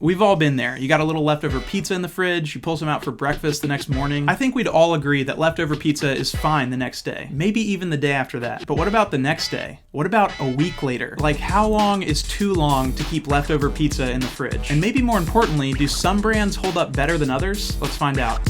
We've all been there. You got a little leftover pizza in the fridge, you pull some out for breakfast the next morning. I think we'd all agree that leftover pizza is fine the next day, maybe even the day after that. But what about the next day? What about a week later? Like, how long is too long to keep leftover pizza in the fridge? And maybe more importantly, do some brands hold up better than others? Let's find out.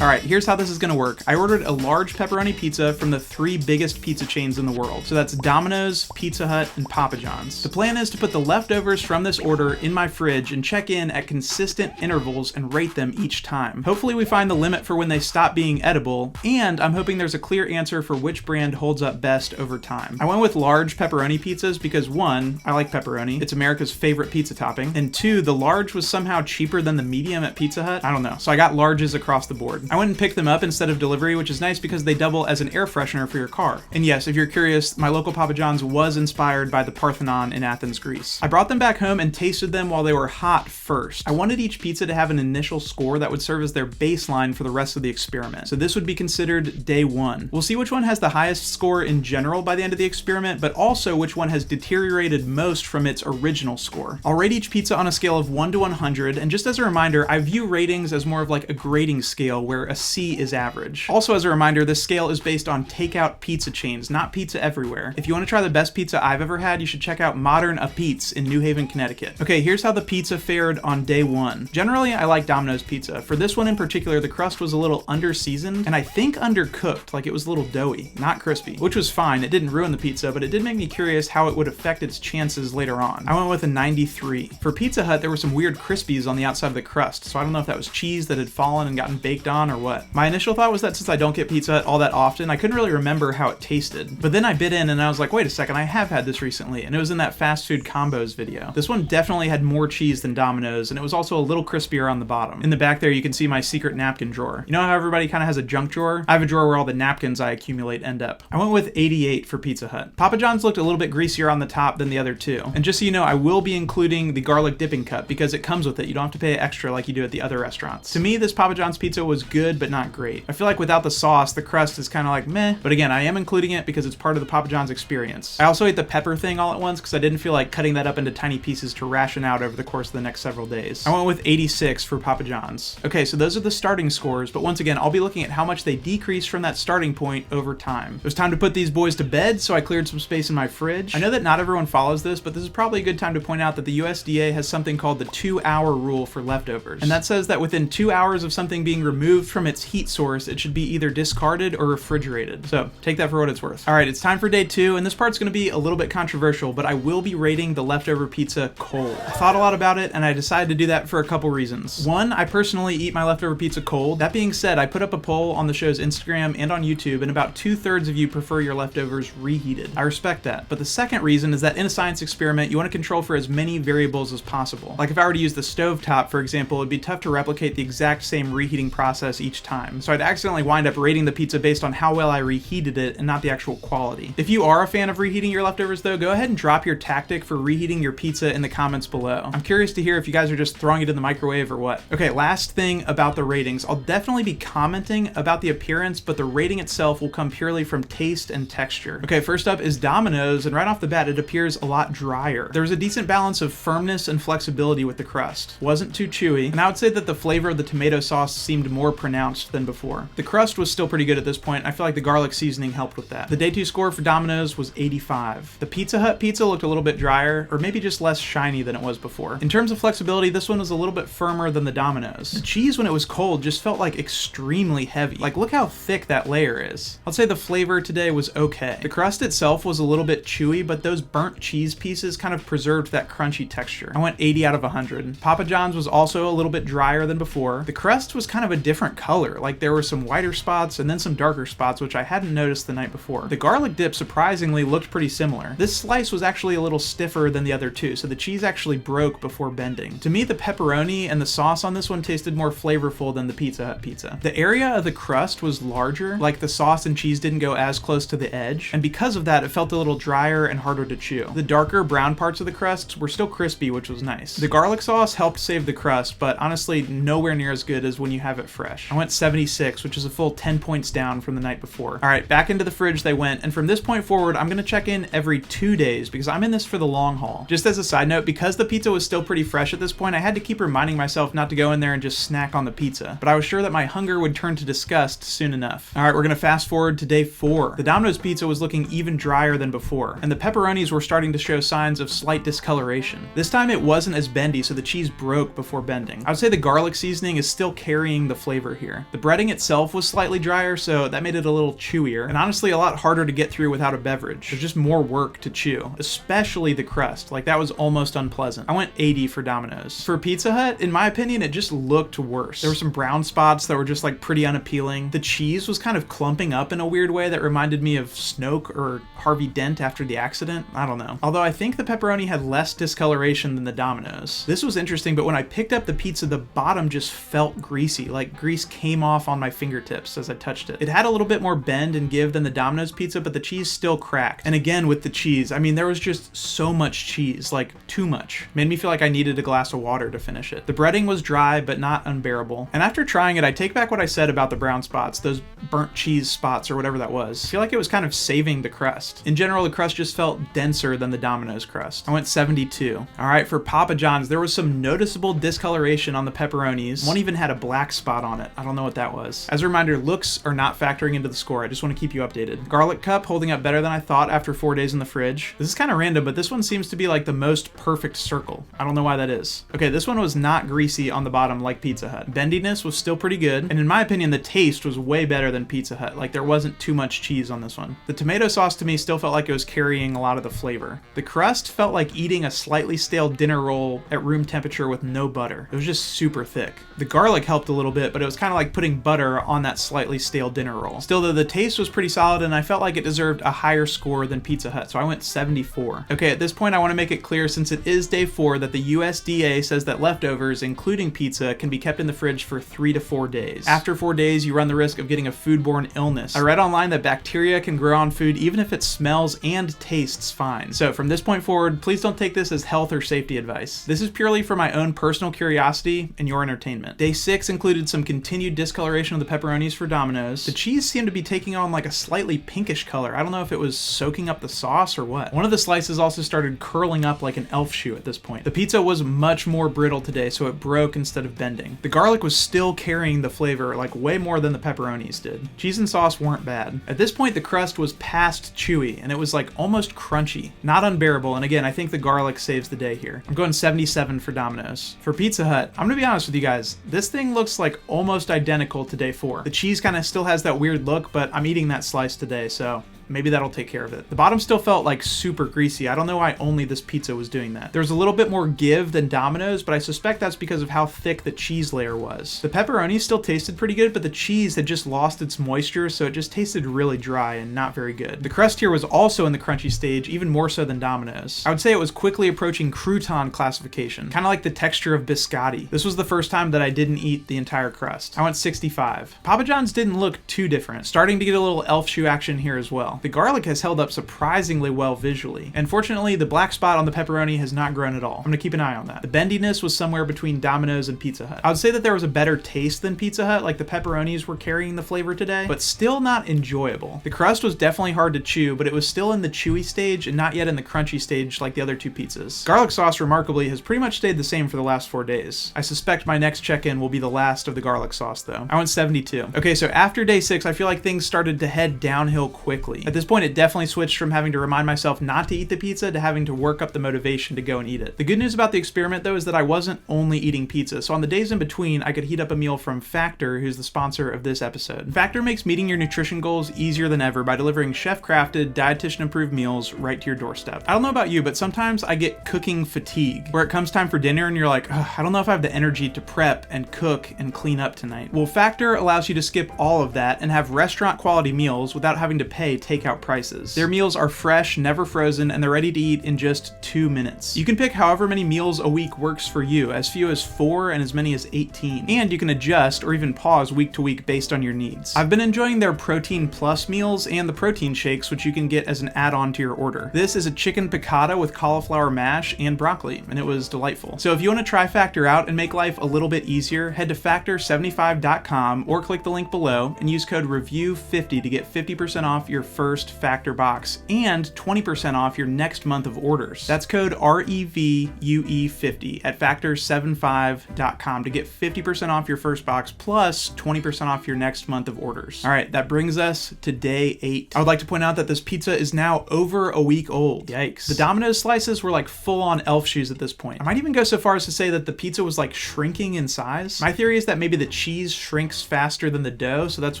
Alright, here's how this is gonna work. I ordered a large pepperoni pizza from the 3 biggest pizza chains in the world. So that's Domino's, Pizza Hut, and Papa John's. The plan is to put the leftovers from this order in my fridge and check in at consistent intervals and rate them each time. Hopefully we find the limit for when they stop being edible, and I'm hoping there's a clear answer for which brand holds up best over time. I went with large pepperoni pizzas because 1, I like pepperoni, it's America's favorite pizza topping, and 2, the large was somehow cheaper than the medium at Pizza Hut. I don't know, so I got larges across the board. I went and picked them up instead of delivery, which is nice because they double as an air freshener for your car. And yes, if you're curious, my local Papa John's was inspired by the Parthenon in Athens, Greece. I brought them back home and tasted them while they were hot first. I wanted each pizza to have an initial score that would serve as their baseline for the rest of the experiment. So this would be considered day 1. We'll see which one has the highest score in general by the end of the experiment, but also which one has deteriorated most from its original score. I'll rate each pizza on a scale of 1 to 100, and just as a reminder, I view ratings as more of like a grading scale where a C is average. Also, as a reminder, this scale is based on takeout pizza chains, not pizza everywhere. If you want to try the best pizza I've ever had, you should check out Modern A Pete's in New Haven, Connecticut. Okay, here's how the pizza fared on day 1. Generally, I like Domino's pizza. For this one in particular, the crust was a little under-seasoned, and I think undercooked, like it was a little doughy, not crispy, which was fine. It didn't ruin the pizza, but it did make me curious how it would affect its chances later on. I went with a 93. For Pizza Hut, there were some weird crispies on the outside of the crust, so I don't know if that was cheese that had fallen and gotten baked on or what. My initial thought was that since I don't get Pizza Hut all that often, I couldn't really remember how it tasted. But then I bit in and I was like, wait a second, I have had this recently, and it was in that fast food combos video. This one definitely had more cheese than Domino's, and it was also a little crispier on the bottom. In the back there, you can see my secret napkin drawer. You know how everybody kind of has a junk drawer? I have a drawer where all the napkins I accumulate end up. I went with 88 for Pizza Hut. Papa John's looked a little bit greasier on the top than the other 2. And just so you know, I will be including the garlic dipping cup because it comes with it. You don't have to pay extra like you do at the other restaurants. To me, this Papa John's pizza was good, but not great. I feel like without the sauce, the crust is kind of like meh, but again, I am including it because it's part of the Papa John's experience. I also ate the pepper thing all at once because I didn't feel like cutting that up into tiny pieces to ration out over the course of the next several days. I went with 86 for Papa John's. Okay, so those are the starting scores, but once again, I'll be looking at how much they decrease from that starting point over time. It was time to put these boys to bed, so I cleared some space in my fridge. I know that not everyone follows this, but this is probably a good time to point out that the USDA has something called the 2-hour rule for leftovers. And that says that within 2 hours of something being removed from its heat source, it should be either discarded or refrigerated. So take that for what it's worth. All right, it's time for day 2, and this part's gonna be a little bit controversial, but I will be rating the leftover pizza cold. I thought a lot about it, and I decided to do that for a couple reasons. 1, I personally eat my leftover pizza cold. That being said, I put up a poll on the show's Instagram and on YouTube, and about 2/3 of you prefer your leftovers reheated. I respect that. But the second reason is that in a science experiment, you want to control for as many variables as possible. Like if I were to use the stovetop, for example, it'd be tough to replicate the exact same reheating process each time. So I'd accidentally wind up rating the pizza based on how well I reheated it and not the actual quality. If you are a fan of reheating your leftovers though, go ahead and drop your tactic for reheating your pizza in the comments below. I'm curious to hear if you guys are just throwing it in the microwave or what. Okay, last thing about the ratings. I'll definitely be commenting about the appearance, but the rating itself will come purely from taste and texture. Okay, first up is Domino's, and right off the bat, it appears a lot drier. There was a decent balance of firmness and flexibility with the crust. Wasn't too chewy, and I would say that the flavor of the tomato sauce seemed more pronounced than before. The crust was still pretty good at this point. I feel like the garlic seasoning helped with that. The day 2 score for Domino's was 85. The Pizza Hut pizza looked a little bit drier, or maybe just less shiny than it was before. In terms of flexibility, this one was a little bit firmer than the Domino's. The cheese when it was cold just felt like extremely heavy. Like look how thick that layer is. I'll say the flavor today was okay. The crust itself was a little bit chewy, but those burnt cheese pieces kind of preserved that crunchy texture. I went 80 out of 100. Papa John's was also a little bit drier than before. The crust was kind of a different color. Like there were some whiter spots and then some darker spots, which I hadn't noticed the night before. The garlic dip surprisingly looked pretty similar. This slice was actually a little stiffer than the other 2, so the cheese actually broke before bending. To me, the pepperoni and the sauce on this one tasted more flavorful than the Pizza Hut pizza. The area of the crust was larger, like the sauce and cheese didn't go as close to the edge, and because of that, it felt a little drier and harder to chew. The darker brown parts of the crusts were still crispy, which was nice. The garlic sauce helped save the crust, but honestly, nowhere near as good as when you have it fresh. fresh. I went 76, which is a full 10 points down from the night before. All right, back into the fridge they went, and from this point forward, I'm gonna check in every 2 days because I'm in this for the long haul. Just as a side note, because the pizza was still pretty fresh at this point, I had to keep reminding myself not to go in there and just snack on the pizza, but I was sure that my hunger would turn to disgust soon enough. All right, we're gonna fast forward to day 4. The Domino's pizza was looking even drier than before, and the pepperonis were starting to show signs of slight discoloration. This time it wasn't as bendy, so the cheese broke before bending. I would say the garlic seasoning is still carrying the flavor here. The breading itself was slightly drier, so that made it a little chewier, and honestly a lot harder to get through without a beverage. There's just more work to chew, especially the crust. Like, that was almost unpleasant. I went 80 for Domino's. For Pizza Hut, in my opinion, it just looked worse. There were some brown spots that were just like pretty unappealing. The cheese was kind of clumping up in a weird way that reminded me of Snoke or Harvey Dent after the accident. I don't know. Although I think the pepperoni had less discoloration than the Domino's. This was interesting, but when I picked up the pizza, the bottom just felt greasy. Like grease came off on my fingertips as I touched it. It had a little bit more bend and give than the Domino's pizza, but the cheese still cracked. And again, with the cheese, I mean, there was just so much cheese, like too much. Made me feel like I needed a glass of water to finish it. The breading was dry, but not unbearable. And after trying it, I take back what I said about the brown spots, those burnt cheese spots or whatever that was. I feel like it was kind of saving the crust. In general, the crust just felt denser than the Domino's crust. I went 72. All right, for Papa John's, there was some noticeable discoloration on the pepperonis. One even had a black spot on it. I don't know what that was. As a reminder, looks are not factoring into the score. I just want to keep you updated. Garlic cup holding up better than I thought after 4 days in the fridge. This is kind of random, but this one seems to be like the most perfect circle. I don't know why that is. Okay, this one was not greasy on the bottom like Pizza Hut. Bendiness was still pretty good, and in my opinion, the taste was way better than Pizza Hut. Like, there wasn't too much cheese on this one. The tomato sauce to me still felt like it was carrying a lot of the flavor. The crust felt like eating a slightly stale dinner roll at room temperature with no butter. It was just super thick. The garlic helped a little bit, but it was kind of like putting butter on that slightly stale dinner roll. Still though, the taste was pretty solid, and I felt like it deserved a higher score than Pizza Hut, so I went 74. Okay, at this point I want to make it clear, since it is day 4, that the USDA says that leftovers, including pizza, can be kept in the fridge for 3 to 4 days. After 4 days, you run the risk of getting a foodborne illness. I read online that bacteria can grow on food even if it smells and tastes fine. So from this point forward, please don't take this as health or safety advice. This is purely for my own personal curiosity and your entertainment. Day 6 included some continued discoloration of the pepperonis for Domino's. The cheese seemed to be taking on like a slightly pinkish color. I don't know if it was soaking up the sauce or what. One of the slices also started curling up like an elf shoe at this point. The pizza was much more brittle today, so it broke instead of bending. The garlic was still carrying the flavor, like way more than the pepperonis did. Cheese and sauce weren't bad. At this point, the crust was past chewy, and it was like almost crunchy. Not unbearable, and again, I think the garlic saves the day here. I'm going 77 for Domino's. For Pizza Hut, I'm gonna be honest with you guys, this thing looks like almost identical to day 4. The cheese kind of still has that weird look, but I'm eating that slice today, so maybe that'll take care of it. The bottom still felt like super greasy. I don't know why only this pizza was doing that. There was a little bit more give than Domino's, but I suspect that's because of how thick the cheese layer was. The pepperoni still tasted pretty good, but the cheese had just lost its moisture, so it just tasted really dry and not very good. The crust here was also in the crunchy stage, even more so than Domino's. I would say it was quickly approaching crouton classification, kind of like the texture of biscotti. This was the first time that I didn't eat the entire crust. I went 65. Papa John's didn't look too different. Starting to get a little elf shoe action here as well. The garlic has held up surprisingly well visually. And fortunately, the black spot on the pepperoni has not grown at all. I'm gonna keep an eye on that. The bendiness was somewhere between Domino's and Pizza Hut. I would say that there was a better taste than Pizza Hut, like the pepperonis were carrying the flavor today, but still not enjoyable. The crust was definitely hard to chew, but it was still in the chewy stage and not yet in the crunchy stage like the other 2 pizzas. Garlic sauce, remarkably, has pretty much stayed the same for the last 4 days. I suspect my next check-in will be the last of the garlic sauce though. I went 72. Okay, so after day 6, I feel like things started to head downhill quickly. At this point, it definitely switched from having to remind myself not to eat the pizza to having to work up the motivation to go and eat it. The good news about the experiment though is that I wasn't only eating pizza, so on the days in between, I could heat up a meal from Factor, who's the sponsor of this episode. Factor makes meeting your nutrition goals easier than ever by delivering chef-crafted, dietitian-approved meals right to your doorstep. I don't know about you, but sometimes I get cooking fatigue, where it comes time for dinner and you're like, I don't know if I have the energy to prep and cook and clean up tonight. Well, Factor allows you to skip all of that and have restaurant-quality meals without having to pay takeout takeout prices. Their meals are fresh, never frozen, and they're ready to eat in just 2 minutes. You can pick however many meals a week works for you, as few as 4 and as many as 18. And you can adjust or even pause week to week based on your needs. I've been enjoying their Protein Plus meals and the protein shakes, which you can get as an add-on to your order. This is a chicken piccata with cauliflower mash and broccoli, and it was delightful. So if you want to try Factor out and make life a little bit easier, head to factor75.com or click the link below and use code REVIEW50 to get 50% off your first Factor box and 20% off your next month of orders. That's code REVUE50 at factor75.com to get 50% off your first box plus 20% off your next month of orders. All right, that brings us to day 8. I would like to point out that this pizza is now over a week old. Yikes. The Domino's slices were like full-on elf shoes at this point. I might even go so far as to say that the pizza was like shrinking in size. My theory is that maybe the cheese shrinks faster than the dough, so that's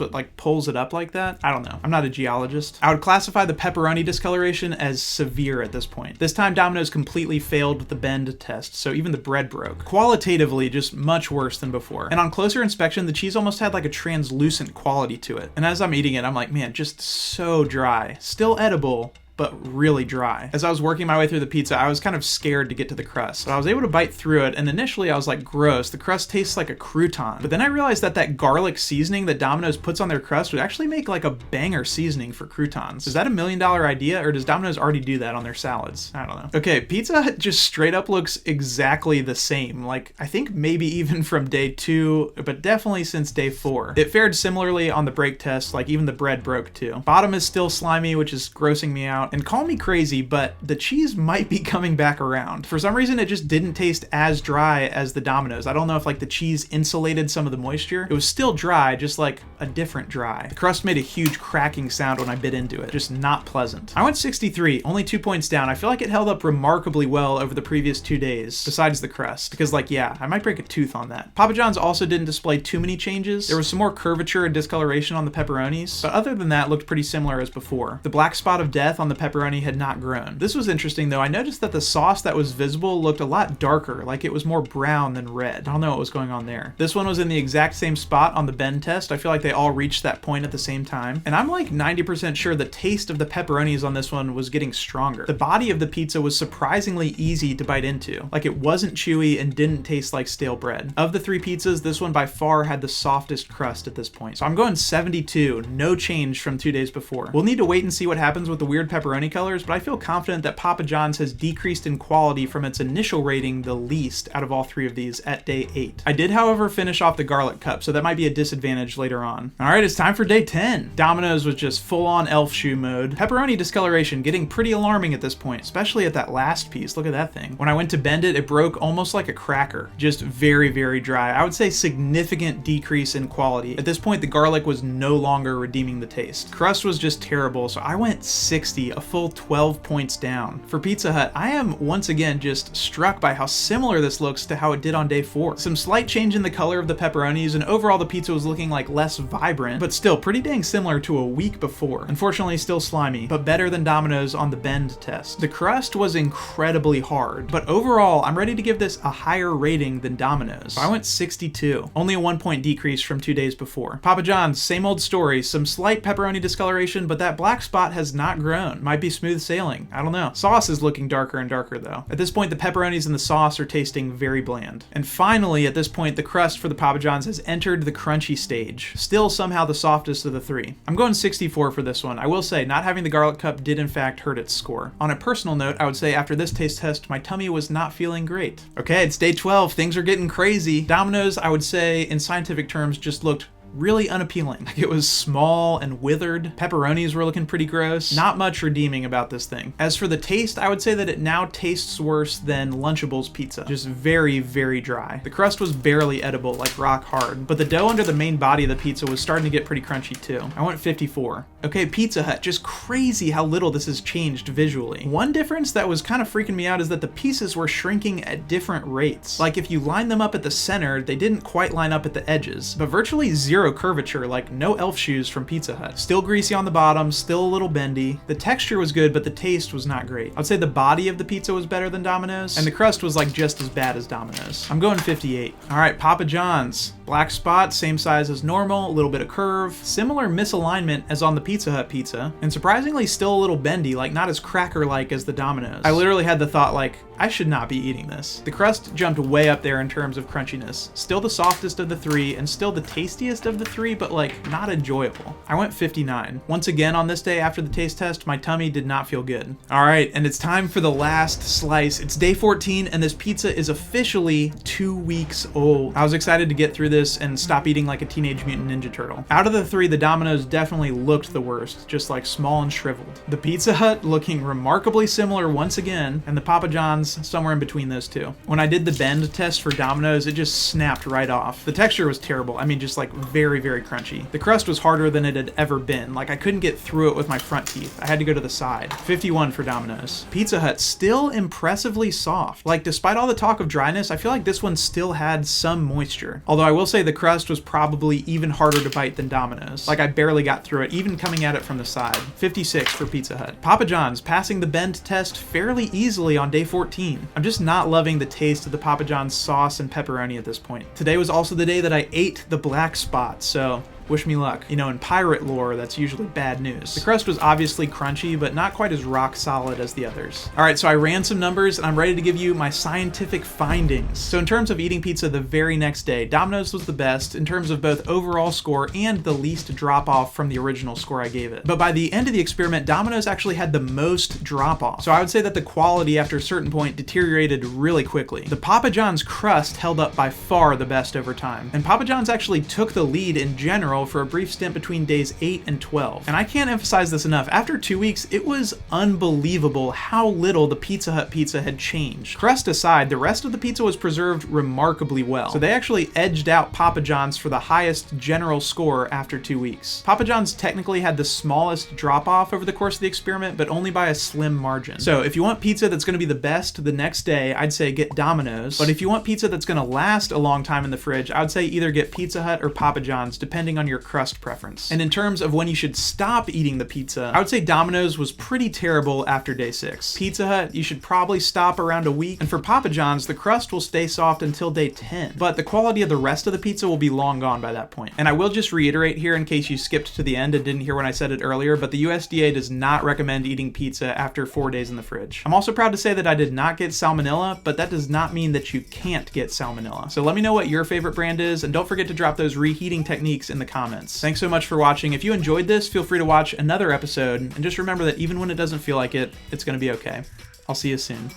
what like pulls it up like that. I don't know. I'm not a geologist. I would classify the pepperoni discoloration as severe at this point. This time Domino's completely failed with the bend test, so even the bread broke. Qualitatively, just much worse than before. And on closer inspection, the cheese almost had like a translucent quality to it. And as I'm eating it, I'm like, man, just so dry. Still edible, but really dry. As I was working my way through the pizza, I was kind of scared to get to the crust. But I was able to bite through it, and initially I was like, gross, the crust tastes like a crouton. But then I realized that that garlic seasoning that Domino's puts on their crust would actually make like a banger seasoning for croutons. Is that $1 million idea, or does Domino's already do that on their salads? I don't know. Okay, pizza just straight up looks exactly the same. Like, I think maybe even from day 2, but definitely since day 4. It fared similarly on the break test, like even the bread broke too. Bottom is still slimy, which is grossing me out. And call me crazy, but the cheese might be coming back around. For some reason, it just didn't taste as dry as the Domino's. I don't know if like the cheese insulated some of the moisture. It was still dry, just like a different dry. The crust made a huge cracking sound when I bit into it. Just not pleasant. I went 63, only 2 points down. I feel like it held up remarkably well over the previous 2 days, besides the crust. Because like, yeah, I might break a tooth on that. Papa John's also didn't display too many changes. There was some more curvature and discoloration on the pepperonis, but other than that, looked pretty similar as before. The black spot of death on the pepperoni had not grown. This was interesting though. I noticed that the sauce that was visible looked a lot darker, like it was more brown than red. I don't know what was going on there. This one was in the exact same spot on the bend test. I feel like they all reached that point at the same time. And I'm like 90% sure the taste of the pepperonis on this one was getting stronger. The body of the pizza was surprisingly easy to bite into. Like it wasn't chewy and didn't taste like stale bread. Of the 3 pizzas, this one by far had the softest crust at this point. So I'm going 72, no change from 2 days before. We'll need to wait and see what happens with the weird pepperoni colors, but I feel confident that Papa John's has decreased in quality from its initial rating the least out of all 3 of these at day 8. I did, however, finish off the garlic cup, so that might be a disadvantage later on. All right, it's time for day 10. Domino's was just full-on elf shoe mode. Pepperoni discoloration getting pretty alarming at this point, especially at that last piece. Look at that thing. When I went to bend it, it broke almost like a cracker. Just very, very dry. I would say significant decrease in quality. At this point, the garlic was no longer redeeming the taste. Crust was just terrible, so I went 60, a full 12 points down. For Pizza Hut, I am once again just struck by how similar this looks to how it did on day 4. Some slight change in the color of the pepperonis, and overall the pizza was looking like less vibrant, but still pretty dang similar to a week before. Unfortunately still slimy, but better than Domino's on the bend test. The crust was incredibly hard, but overall I'm ready to give this a higher rating than Domino's. So I went 62, only a 1 point decrease from 2 days before. Papa John's, same old story, some slight pepperoni discoloration, but that black spot has not grown. Might be smooth sailing, I don't know. Sauce is looking darker and darker though. At this point, the pepperonis and the sauce are tasting very bland. And finally, at this point, the crust for the Papa John's has entered the crunchy stage. Still somehow the softest of the 3. I'm going 64 for this one. I will say, not having the garlic cup did in fact hurt its score. On a personal note, I would say after this taste test, my tummy was not feeling great. Okay, it's day 12. Things are getting crazy. Domino's, I would say, in scientific terms, just looked really unappealing. It was small and withered. Pepperonis were looking pretty gross. Not much redeeming about this thing. As for the taste, I would say that it now tastes worse than Lunchables pizza. Just very, very dry. The crust was barely edible, like rock hard, but the dough under the main body of the pizza was starting to get pretty crunchy too. I went 54. Okay, Pizza Hut, just crazy how little this has changed visually. One difference that was kind of freaking me out is that the pieces were shrinking at different rates. Like if you line them up at the center, they didn't quite line up at the edges, but virtually 0 zero curvature, like no elf shoes from Pizza Hut. Still greasy on the bottom, still a little bendy. The texture was good, but the taste was not great. I'd say the body of the pizza was better than Domino's, and the crust was like just as bad as Domino's. I'm going 58. All right, Papa John's. Black spot, same size as normal, a little bit of curve, similar misalignment as on the Pizza Hut pizza, and surprisingly still a little bendy, like not as cracker-like as the Domino's. I literally had the thought like, I should not be eating this. The crust jumped way up there in terms of crunchiness. Still the softest of the three, and still the tastiest of the three, but like not enjoyable. I went 59. Once again on this day after the taste test, my tummy did not feel good. All right, and it's time for the last slice. It's day 14, and this pizza is officially 2 weeks old. I was excited to get through this and stop eating like a Teenage Mutant Ninja Turtle. Out of the three, the Domino's definitely looked the worst, just like small and shriveled. The Pizza Hut looking remarkably similar once again, and the Papa John's somewhere in between those two. When I did the bend test for Domino's, it just snapped right off. The texture was terrible. I mean, just like very, very crunchy. The crust was harder than it had ever been. Like I couldn't get through it with my front teeth. I had to go to the side. 51 for Domino's. Pizza Hut still impressively soft. Like despite all the talk of dryness, I feel like this one still had some moisture. Although I will say the crust was probably even harder to bite than Domino's. Like I barely got through it, even coming at it from the side. 56 for Pizza Hut. Papa John's passing the bend test fairly easily on day 14. I'm just not loving the taste of the Papa John's sauce and pepperoni at this point. Today was also the day that I ate the black spot, so wish me luck. You know, in pirate lore, that's usually bad news. The crust was obviously crunchy, but not quite as rock solid as the others. All right, so I ran some numbers and I'm ready to give you my scientific findings. So in terms of eating pizza the very next day, Domino's was the best in terms of both overall score and the least drop off from the original score I gave it. But by the end of the experiment, Domino's actually had the most drop off. So I would say that the quality after a certain point deteriorated really quickly. The Papa John's crust held up by far the best over time. And Papa John's actually took the lead in general for a brief stint between days 8 and 12. And I can't emphasize this enough, after 2 weeks, it was unbelievable how little the Pizza Hut pizza had changed. Crust aside, the rest of the pizza was preserved remarkably well. So they actually edged out Papa John's for the highest general score after 2 weeks. Papa John's technically had the smallest drop off over the course of the experiment, but only by a slim margin. So if you want pizza that's gonna be the best the next day, I'd say get Domino's. But if you want pizza that's gonna last a long time in the fridge, I would say either get Pizza Hut or Papa John's, depending on your crust preference. And in terms of when you should stop eating the pizza, I would say Domino's was pretty terrible after day 6. Pizza Hut, you should probably stop around a week. And for Papa John's, the crust will stay soft until day 10. But the quality of the rest of the pizza will be long gone by that point. And I will just reiterate here in case you skipped to the end and didn't hear when I said it earlier, but the USDA does not recommend eating pizza after 4 days in the fridge. I'm also proud to say that I did not get salmonella, but that does not mean that you can't get salmonella. So let me know what your favorite brand is, and don't forget to drop those reheating techniques in the comments. Thanks so much for watching. If you enjoyed this, feel free to watch another episode, and just remember that even when it doesn't feel like it, it's gonna be okay. I'll see you soon.